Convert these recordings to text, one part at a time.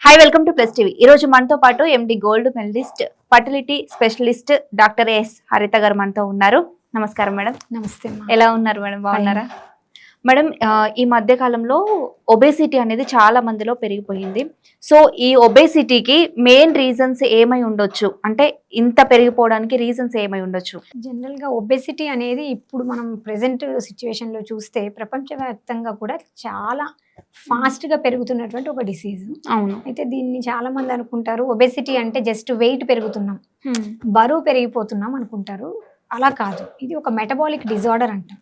Hi, welcome to plus TV. ఈ రోజు మనతో పాటు MD gold medalist, fertility specialist doctor S Haritha గారు మనతో ఉన్నారు. నమస్కారం మేడం. నమస్తే. ఎలా ఉన్నారు మేడం? బాగున్నారా మేడం? ఈ మధ్య కాలంలో ఒబేసిటీ అనేది చాలా మందిలో పెరిగిపోయింది. సో ఈ ఒబేసిటీకి మెయిన్ రీజన్స్ ఏమై ఉండొచ్చు? అంటే ఇంత పెరిగిపోవడానికి రీజన్స్ ఏమై ఉండొచ్చు? జనరల్గా ఒబేసిటీ అనేది ఇప్పుడు మనం ప్రెసెంట్ సిచ్యువేషన్లో చూస్తే ప్రపంచవ్యాప్తంగా కూడా చాలా ఫాస్ట్గా పెరుగుతున్నటువంటి ఒక డిసీజ్. అవును. అయితే దీన్ని చాలా మంది అనుకుంటారు ఒబేసిటీ అంటే జస్ట్ వెయిట్ పెరుగుతున్నాం, బరువు పెరిగిపోతున్నాం అనుకుంటారు. అలా కాదు, ఇది ఒక మెటబాలిక్ డిజార్డర్ అంటాం.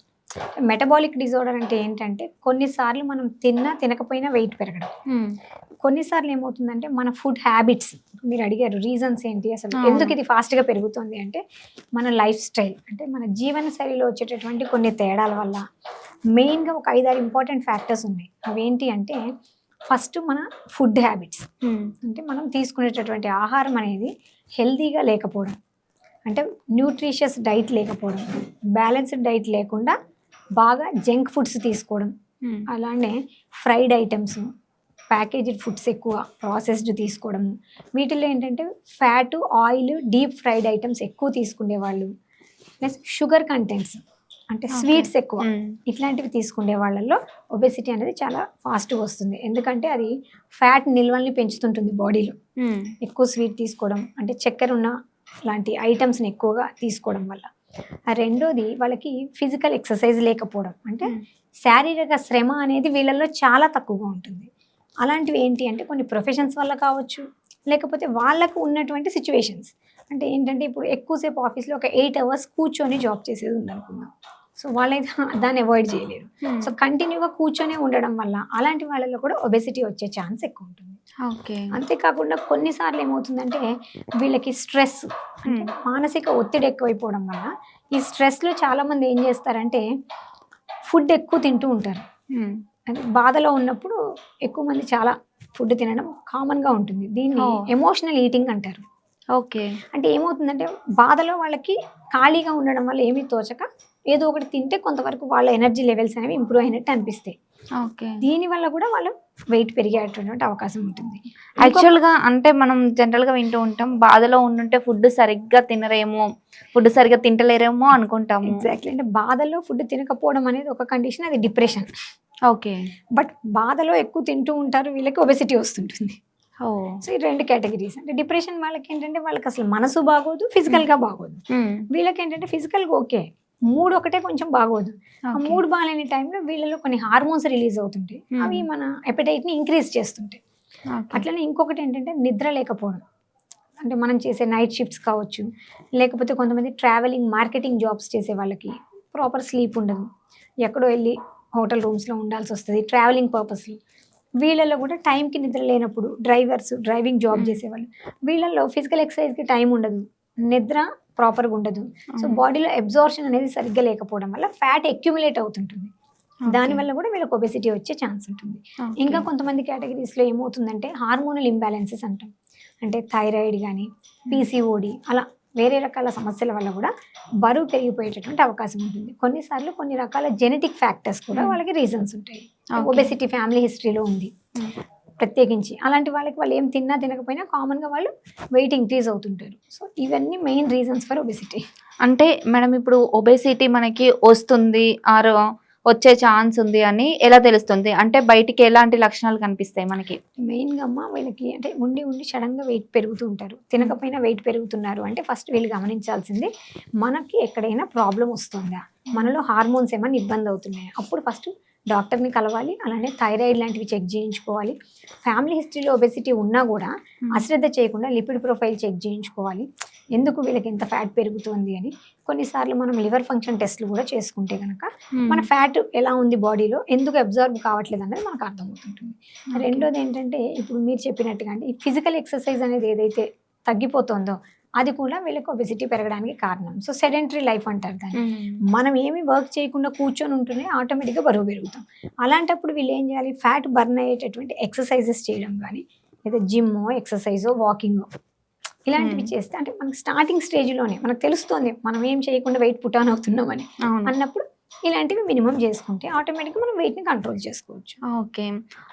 మెటబాలిక్ డిజార్డర్ అంటే ఏంటంటే కొన్నిసార్లు మనం తిన్నా తినకపోయినా వెయిట్ పెరగడం. కొన్నిసార్లు ఏమవుతుందంటే మన ఫుడ్ హ్యాబిట్స్, మీరు అడిగారు రీజన్స్ ఏంటి అసలు ఎందుకు ఇది ఫాస్ట్గా పెరుగుతుంది అంటే మన లైఫ్ స్టైల్, అంటే మన జీవన శైలిలో వచ్చేటటువంటి కొన్ని తేడాల వల్ల. మెయిన్గా ఒక 5-6 ఇంపార్టెంట్ ఫ్యాక్టర్స్ ఉన్నాయి. అవేంటి అంటే ఫస్ట్ మన ఫుడ్ హ్యాబిట్స్, అంటే మనం తీసుకునేటటువంటి ఆహారం అనేది హెల్తీగా లేకపోవడం, అంటే న్యూట్రిషియస్ డైట్ లేకపోవడం, బ్యాలెన్స్డ్ డైట్ లేకుండా బాగా జంక్ ఫుడ్స్ తీసుకోవడం, అలానే ఫ్రైడ్ ఐటమ్స్, ప్యాకేజ్డ్ ఫుడ్స్ ఎక్కువ ప్రాసెస్డ్ తీసుకోవడము. వీటిల్లో ఏంటంటే fat, oil, deep fried items ఎక్కువ తీసుకునే వాళ్ళు, ప్లస్ షుగర్ కంటెంట్స్ అంటే స్వీట్స్ ఎక్కువ, ఇట్లాంటివి తీసుకునే వాళ్ళల్లో ఒబేసిటీ అనేది చాలా ఫాస్ట్గా వస్తుంది. ఎందుకంటే అది ఫ్యాట్ నిల్వల్ని పెంచుతుంటుంది బాడీలో. ఎక్కువ స్వీట్ తీసుకోవడం అంటే చక్కెర ఉన్న లాంటి ఐటమ్స్ని ఎక్కువగా తీసుకోవడం వల్ల. రెండోది వాళ్ళకి ఫిజికల్ ఎక్సర్సైజ్ లేకపోవడం, అంటే శారీరక శ్రమ అనేది వీళ్ళల్లో చాలా తక్కువగా ఉంటుంది. అలాంటివి ఏంటి అంటే కొన్ని ప్రొఫెషన్స్ వల్ల కావచ్చు, లేకపోతే వాళ్ళకు ఉన్నటువంటి సిచ్యువేషన్స్. అంటే ఏంటంటే ఇప్పుడు ఎక్కువసేపు ఆఫీస్లో ఒక 8 hours కూర్చొని జాబ్ చేసేది ఉందనుకుందాం. సో వాళ్ళైతే దాన్ని అవాయిడ్ చేయలేరు. సో కంటిన్యూగా కూర్చొనే ఉండడం వల్ల అలాంటి వాళ్ళలో కూడా ఒబేసిటీ వచ్చే ఛాన్స్ ఎక్కువ ఉంటుంది. ఓకే. అంతేకాకుండా కొన్నిసార్లు ఏమవుతుందంటే వీళ్ళకి స్ట్రెస్, అంటే మానసిక ఒత్తిడి ఎక్కువైపోవడం వల్ల ఈ స్ట్రెస్లో చాలామంది ఏం చేస్తారంటే ఫుడ్ ఎక్కువ తింటూ ఉంటారు. అంటే బాధలో ఉన్నప్పుడు ఎక్కువ మంది చాలా ఫుడ్ తినడం కామన్గా ఉంటుంది. దీన్ని ఎమోషనల్ ఈటింగ్ అంటారు. ఓకే. అంటే ఏమవుతుందంటే బాధలో వాళ్ళకి ఖాళీగా ఉండడం వల్ల ఏమీ తోచక ఏదో ఒకటి తింటే కొంతవరకు వాళ్ళ ఎనర్జీ లెవెల్స్ అనేవి ఇంప్రూవ్ అయినట్టు అనిపిస్తాయి. దీనివల్ల కూడా వాళ్ళు వెయిట్ పెరిగేటువంటి అవకాశం ఉంటుంది. యాక్చువల్గా అంటే మనం జనరల్గా వింటూ ఉంటాం, బాధలో ఉండుంటే ఫుడ్ సరిగ్గా తినరేమో, ఫుడ్ సరిగ్గా తింటలేరేమో అనుకుంటాము. ఎగ్జాక్ట్లీ, అంటే బాధలో ఫుడ్ తినకపోవడం అనేది ఒక కండిషన్, అది డిప్రెషన్. ఓకే. బట్ బాధలో ఎక్కువ తింటూ ఉంటారు, వీళ్ళకి ఒబేసిటీ వస్తుంటుంది. సో ఈ 2 కేటగిరీస్. అంటే డిప్రెషన్ వాళ్ళకి ఏంటంటే వాళ్ళకి అసలు మనసు బాగోదు, ఫిజికల్గా బాగోదు. వీళ్ళకి ఏంటంటే ఫిజికల్గా ఓకే, మూడ్ ఒకటే కొంచెం బాగోదు. ఆ మూడ్ బాగాలేని టైంలో వీళ్ళలో కొన్ని హార్మోన్స్ రిలీజ్ అవుతుంటాయి, అవి మన ఎపిటైట్ని ఇంక్రీజ్ చేస్తుంటాయి. అట్లనే ఇంకొకటి ఏంటంటే నిద్ర లేకపోవడం, అంటే మనం చేసే నైట్ షిఫ్ట్స్ కావచ్చు, లేకపోతే కొంతమంది ట్రావెలింగ్ మార్కెటింగ్ జాబ్స్ చేసే వాళ్ళకి ప్రాపర్ స్లీప్ ఉండదు, ఎక్కడో వెళ్ళి హోటల్ రూమ్స్లో ఉండాల్సి వస్తుంది ట్రావెలింగ్ పర్పస్లో. వీళ్ళలో కూడా టైంకి నిద్ర లేనప్పుడు, డ్రైవర్స్, డ్రైవింగ్ జాబ్ చేసేవాళ్ళు, వీళ్ళల్లో ఫిజికల్ ఎక్సర్సైజ్కి టైం ఉండదు, నిద్ర ప్రాపర్గా ఉండదు. సో బాడీలో అబ్జార్ప్షన్ అనేది సరిగ్గా లేకపోవడం వల్ల ఫ్యాట్ అక్యుములేట్ అవుతుంటుంది. దానివల్ల కూడా వీళ్ళకి ఒబేసిటీ వచ్చే ఛాన్స్ ఉంటుంది. ఇంకా కొంతమంది కేటగిరీస్లో ఏమవుతుందంటే హార్మోనల్ ఇంబ్యాలెన్సెస్ అంటాం, అంటే థైరాయిడ్ కానీ పీసీఓడి, అలా వేరే రకాల సమస్యల వల్ల కూడా బరువు పెరిగిపోయేటటువంటి అవకాశం ఉంటుంది. కొన్నిసార్లు కొన్ని రకాల జెనెటిక్ ఫ్యాక్టర్స్ కూడా వాళ్ళకి రీజన్స్ ఉంటాయి. ఒబేసిటీ ఫ్యామిలీ హిస్టరీలో ఉంది ప్రత్యేకించి, అలాంటి వాళ్ళకి వాళ్ళు ఏం తిన్నా తినకపోయినా కామన్గా వాళ్ళు వెయిట్ ఇంక్రీజ్ అవుతుంటారు. సో ఇవన్నీ మెయిన్ రీజన్స్ ఫర్ ఒబేసిటీ. అంటే మేడం ఇప్పుడు ఒబేసిటీ మనకి వస్తుంది ఆర్ వచ్చే ఛాన్స్ ఉంది అని ఎలా తెలుస్తుంది? అంటే బయటికి ఎలాంటి లక్షణాలు కనిపిస్తాయి మనకి? మెయిన్గా అమ్మ వీళ్ళకి అంటే ఉండి సడన్గా వెయిట్ పెరుగుతూ ఉంటారు, తినకపోయినా వెయిట్ పెరుగుతున్నారు అంటే ఫస్ట్ వీళ్ళు గమనించాల్సింది మనకి ఎక్కడైనా ప్రాబ్లం వస్తుందా, మనలో హార్మోన్స్ ఏమైనా ఇబ్బంది అవుతున్నాయా, అప్పుడు ఫస్ట్ డాక్టర్ని కలవాలి. అలానే థైరాయిడ్ లాంటివి చెక్ చేయించుకోవాలి. ఫ్యామిలీ హిస్టరీలో ఒబేసిటీ ఉన్నా కూడా అశ్రద్ధ చేయకుండా లిపిడ్ ప్రొఫైల్ చెక్ చేయించుకోవాలి, ఎందుకు వీళ్ళకి ఎంత ఫ్యాట్ పెరుగుతుంది అని. కొన్నిసార్లు మనం లివర్ ఫంక్షన్ టెస్ట్లు కూడా చేసుకుంటే కనుక మన ఫ్యాట్ ఎలా ఉంది బాడీలో, ఎందుకు అబ్జర్వ్ కావట్లేదు అనేది మనకు అర్థమవుతుంటుంది. రెండోది ఏంటంటే ఇప్పుడు మీరు చెప్పినట్టుగా అంటే ఈ ఫిజికల్ ఎక్సర్సైజ్ అనేది ఏదైతే తగ్గిపోతుందో అది కూడా వీళ్ళకి ఒబేసిటీ పెరగడానికి కారణం. సో సెడెంటరీ లైఫ్ అంటారు దాన్ని. మనం ఏమి వర్క్ చేయకుండా కూర్చొని ఉంటూనే ఆటోమేటిక్గా బరువు పెరుగుతాం. అలాంటప్పుడు వీళ్ళు ఏం చేయాలి, ఫ్యాట్ బర్న్ అయ్యేటటువంటి ఎక్సర్సైజెస్ చేయడం కానీ, లేదా జిమ్మో, ఎక్సర్సైజో, వాకింగో ఇలాంటివి చేస్తే, అంటే మనకి స్టార్టింగ్ స్టేజ్లోనే మనకు తెలుస్తుంది మనం ఏం చేయకుండా వెయిట్ పుట్ ఆన్ అవుతున్నామని అన్నప్పుడు ఇలాంటివి మినిమం చేసుకుంటే ఆటోమేటిక్గా మనం వెయిట్ని కంట్రోల్ చేసుకోవచ్చు. ఓకే.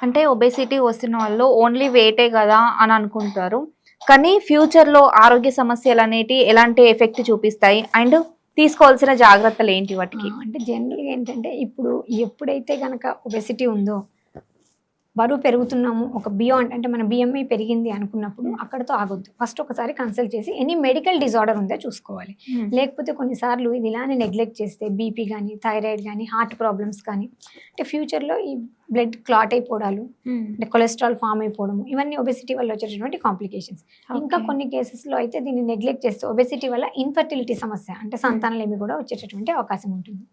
అంటే ఒబేసిటీ వస్తున్న వాళ్ళు ఓన్లీ వెయిటే కదా అని అనుకుంటారు. కానీ ఫ్యూచర్‌లో ఆరోగ్య సమస్యలనేటివి ఎలాంటి ఎఫెక్ట్ చూపిస్తాయి? అండ్ తీసుకోవాల్సిన జాగ్రత్తలు ఏంటి వాటికి? అంటే జనరల్గా ఏంటంటే ఇప్పుడు ఎప్పుడైతే కనుక ఒబెసిటీ ఉందో, బరువు పెరుగుతున్నాము, ఒక బియాండ్ అంటే మన బిఎంఐ పెరిగింది అనుకున్నప్పుడు అక్కడతో ఆగొద్దు. ఫస్ట్ ఒకసారి కన్సల్ట్ చేసి ఎనీ మెడికల్ డిజార్డర్ ఉందో చూసుకోవాలి. లేకపోతే కొన్నిసార్లు ఇది ఇలానే నెగ్లెక్ట్ చేస్తే బీపీ కానీ, థైరాయిడ్ కానీ, హార్ట్ ప్రాబ్లమ్స్ కానీ, అంటే ఫ్యూచర్లో ఈ బ్లడ్ క్లాట్ అయిపోవడాలు, అంటే కొలెస్ట్రాల్ ఫామ్ అయిపోవడము, ఇవన్నీ ఒబెసిటీ వల్ల వచ్చేటటువంటి కాంప్లికేషన్స్. ఇంకా కొన్ని కేసెస్లో అయితే దీన్ని నెగ్లెక్ట్ చేస్తే ఒబెసిటీ వల్ల ఇన్ఫర్టిలిటీ సమస్య, అంటే సంతానలేమి కూడా వచ్చేటటువంటి అవకాశం ఉంటుంది.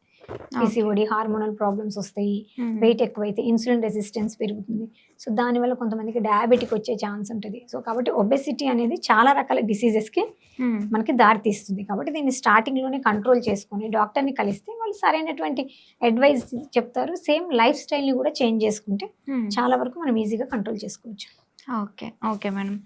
పిసిఓడి, హార్మోనల్ ప్రాబ్లమ్స్ వస్తాయి, వెయిట్ ఎక్కువైతే ఇన్సులిన్ రెసిస్టెన్స్ పెరుగుతుంది. సో దానివల్ల కొంతమందికి డయాబెటిక్ వచ్చే ఛాన్స్ ఉంటుంది. సో కాబట్టి ఒబెసిటీ అనేది చాలా రకాల డిసీజెస్కి మనకి దారితీస్తుంది. కాబట్టి దీన్ని స్టార్టింగ్లోనే కంట్రోల్ చేసుకొని డాక్టర్ని కలిస్తే వాళ్ళు సరైనటువంటి అడ్వైస్ చెప్తారు. సేమ్ లైఫ్ స్టైల్ని కూడా చేంజ్ చేసుకుంటే చాలా వరకు మనం ఈజీగా కంట్రోల్ చేసుకోవచ్చు. ఓకే. Okay madam.